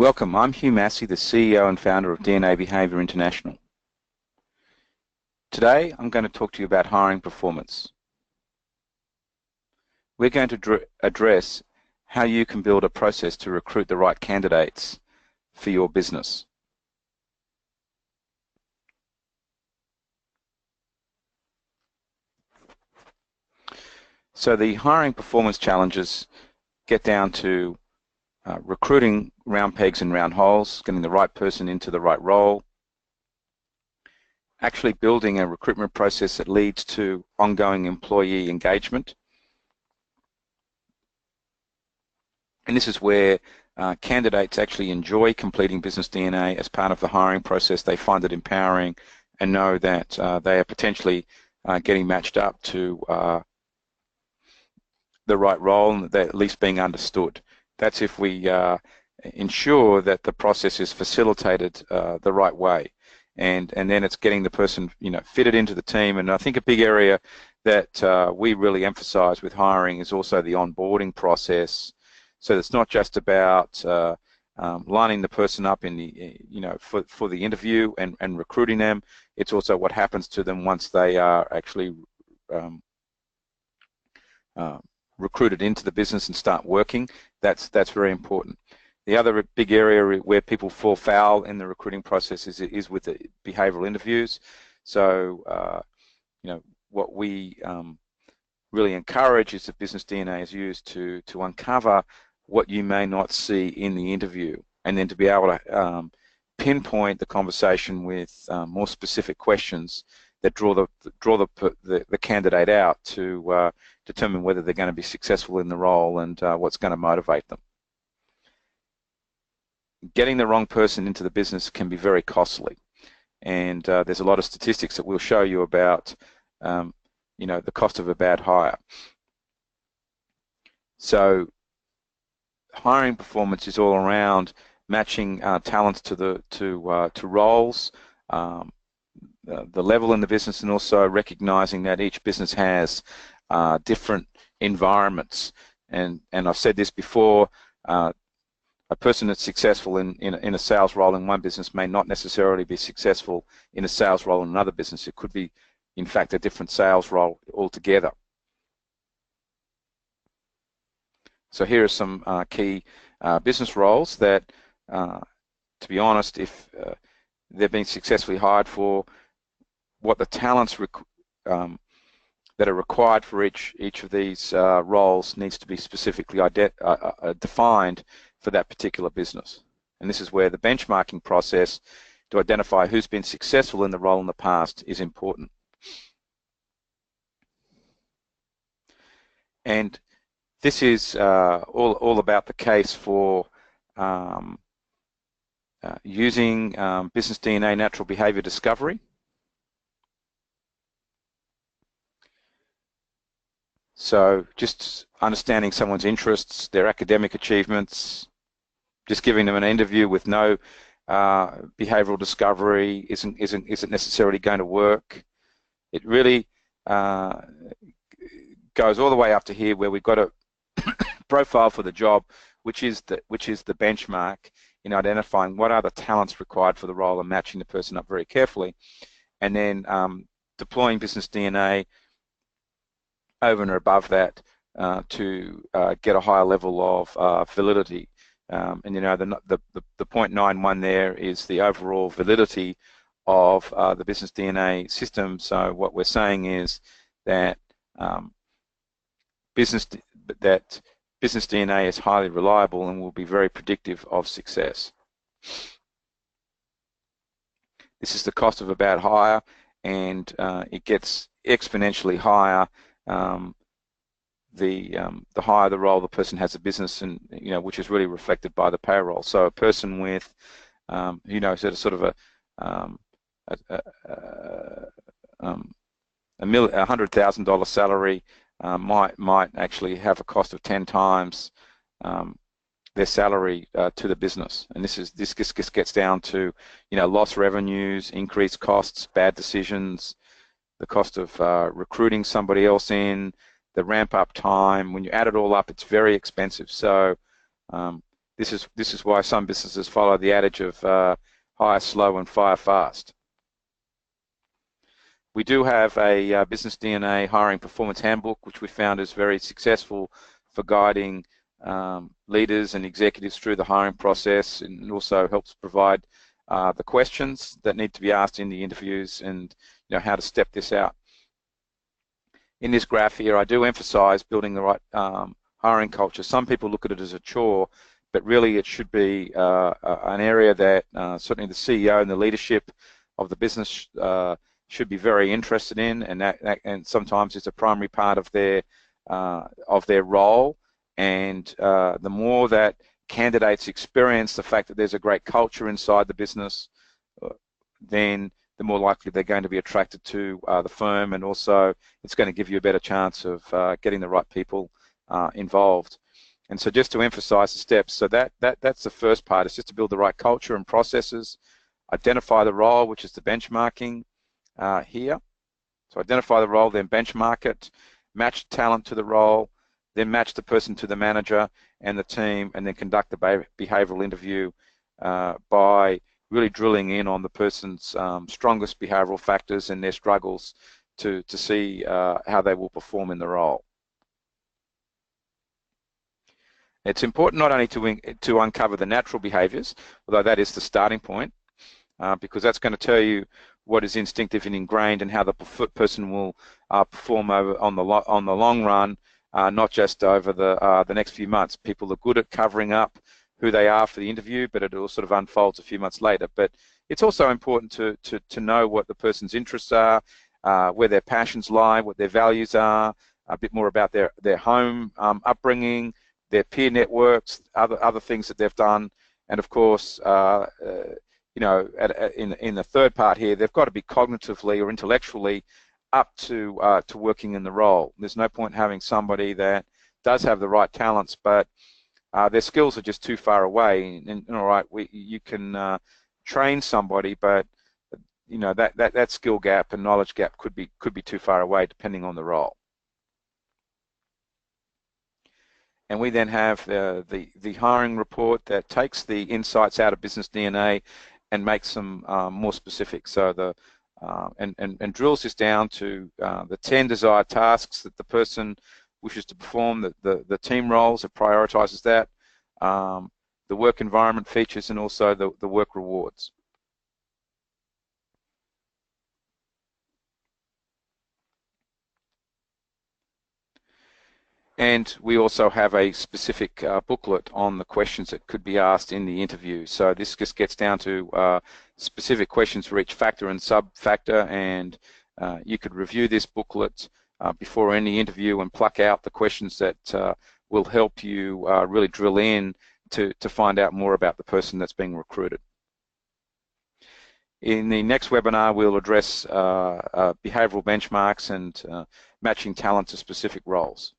Welcome, I'm Hugh Massey, the CEO and founder of DNA Behaviour International. Today I'm going to talk to you about hiring performance. We're going to address how you can build a process to recruit the right candidates for your business. So the hiring performance challenges get down to recruiting round pegs in round holes, getting the right person into the right role, actually building a recruitment process that leads to ongoing employee engagement. And this is where candidates actually enjoy completing Business DNA as part of the hiring process. They find it empowering and know that they are potentially getting matched up to the right role and that they're at least being understood. That's if we ensure that the process is facilitated the right way, and then it's getting the person fitted into the team. And I think a big area that we really emphasize with hiring is also the onboarding process. So it's not just about lining the person up in the for the interview and recruiting them. It's also what happens to them once they are actually recruited into the business and start working. That's very important. The other big area where people fall foul in the recruiting process is with the behavioural interviews. So what we really encourage is that Business DNA is used to uncover what you may not see in the interview, and then to be able to pinpoint the conversation with more specific questions that draw the candidate out to determine whether they're going to be successful in the role and what's going to motivate them. Getting the wrong person into the business can be very costly, and there's a lot of statistics that we'll show you about the cost of a bad hire. So hiring performance is all around matching talents to roles, the level in the business, and also recognizing that each business has different environments. And I've said this before, a person that's successful in a sales role in one business may not necessarily be successful in a sales role in another business. It could be, in fact, a different sales role altogether. So here are some key business roles that, to be honest, if they're being successfully hired for, what the talents that are required for each of these roles needs to be specifically defined for that particular business. And this is where the benchmarking process to identify who's been successful in the role in the past is important. And this is all about the case for using Business DNA natural behavior discovery. So just understanding someone's interests, their academic achievements, just giving them an interview with no behavioral discovery isn't necessarily going to work. It really goes all the way up to here, where we've got a profile for the job, which is the benchmark in identifying what are the talents required for the role and matching the person up very carefully, and then deploying Business DNA over and above that to get a higher level of validity. And the 0.91 there is the overall validity of the Business DNA system. So what we're saying is that Business DNA is highly reliable and will be very predictive of success. This is the cost of a bad hire, and it gets exponentially higher the higher the role the person has a business, and which is really reflected by the payroll. So a person with is at a sort of $100,000 salary might actually have a cost of 10 times their salary to the business. And this just gets down to lost revenues, increased costs, bad decisions, the cost of recruiting somebody else in, the ramp-up time. When you add it all up, it's very expensive. So This is why some businesses follow the adage of hire slow and fire fast. We do have a Business DNA hiring performance handbook, which we found is very successful for guiding leaders and executives through the hiring process, and also helps provide the questions that need to be asked in the interviews, and how to step this out. In this graph here, I do emphasize building the right hiring culture. Some people look at it as a chore, but really it should be an area that certainly the CEO and the leadership of the business should be very interested in, and sometimes it's a primary part of their role. And the more that candidates experience the fact that there's a great culture inside the business, then the more likely they're going to be attracted to the firm, and also it's going to give you a better chance of getting the right people involved. And so just to emphasize the steps, so that's the first part, is just to build the right culture and processes, identify the role, which is the benchmarking here. So identify the role, then benchmark it, match talent to the role, then match the person to the manager and the team, and then conduct the behavioral interview by really drilling in on the person's strongest behavioral factors and their struggles to see how they will perform in the role. It's important not only to uncover the natural behaviors, although that is the starting point, because that's going to tell you what is instinctive and ingrained and how the person will perform on the long run, not just over the next few months. People are good at covering up who they are for the interview, but it all sort of unfolds a few months later. But it's also important to know what the person's interests are, where their passions lie, what their values are, a bit more about their home upbringing, their peer networks, other things that they've done, and of course, in the third part here, they've got to be cognitively or intellectually up to working in the role. There's no point having somebody that does have the right talents, but their skills are just too far away. And all right, you can train somebody, but that skill gap and knowledge gap could be too far away depending on the role. And we then have the hiring report that takes the insights out of Business DNA and makes them more specific. So and drills this down to the 10 desired tasks that the person wishes to perform, the team roles, it prioritizes that, the work environment features, and also the work rewards. And we also have a specific booklet on the questions that could be asked in the interview. So this just gets down to specific questions for each factor and sub-factor, and you could review this booklet before any interview and pluck out the questions that will help you really drill in to find out more about the person that's being recruited. In the next webinar, we'll address behavioral benchmarks and matching talent to specific roles.